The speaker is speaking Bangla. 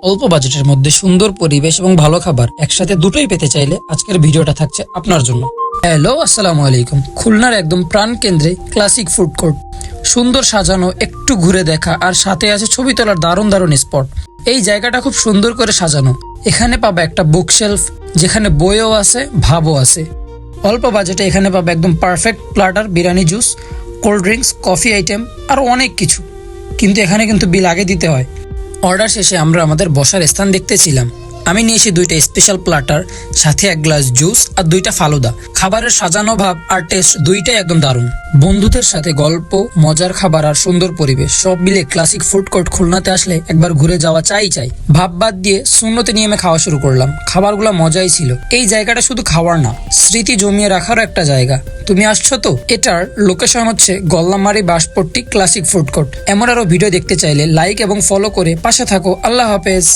অল্প বাজেটের মধ্যে সুন্দর পরিবেশ এবং ভালো খাবার একসাথে দুটোই পেতে চাইলে আজকের ভিডিওটা থাকছে আপনার জন্য। হ্যালো, আসসালামু আলাইকুম। খুলনার একদম প্রাণ কেন্দ্রে ক্লাসিক ফুড কোর্ট, সুন্দর সাজানো, একটু ঘুরে দেখা আর সাথে আছে ছবি তোলার দারুণ দারুণ স্পট। এই জায়গাটা খুব সুন্দর করে সাজানো। এখানে পাবে একটা বুকশেলফ যেখানে বইও আছে, ভাবও আছে। অল্প বাজেটে এখানে পাবে একদম perfect platter, biryani, juice, cold drinks, coffee item আরও অনেক কিছু। কিন্তু এখানে কিন্তু বিল আগে দিতে হয়। অর্ডার শেষে আমরা আমাদের বসার স্থান দেখতেছিলাম। আমি নিয়েছি 2টা স্পেশাল প্লাটার, সাথে 1 গ্লাস জুস আর 2টা ফালুদা। খাবারের সাজানো ভাব আর টেস্ট দুইটাই একদম দারুণ। বন্ধুদের সাথে গল্প, মজার খাবার আর সুন্দর পরিবেশ সব মিলে ক্লাসিক ফুড কোর্ট খুলনাতে আসলে একবার ঘুরে যাওয়া চাই। ভাব বাদ দিয়ে সুন্নতে নিয়মে খাওয়া শুরু করলাম। খাবারগুলো মজাই ছিল। এই জায়গাটা শুধু খাওয়ার না, স্মৃতি জমিয়ে রাখারও একটা জায়গা। তুমি আসছো তো? এটার লোকেশন হচ্ছে গল্লামারি বাঁশপট্টি ক্লাসিক ফুড কোর্ট। এমন আরো ভিডিও দেখতে চাইলে লাইক এবং ফলো করে পাশে থাকো। আল্লাহ হাফেজ।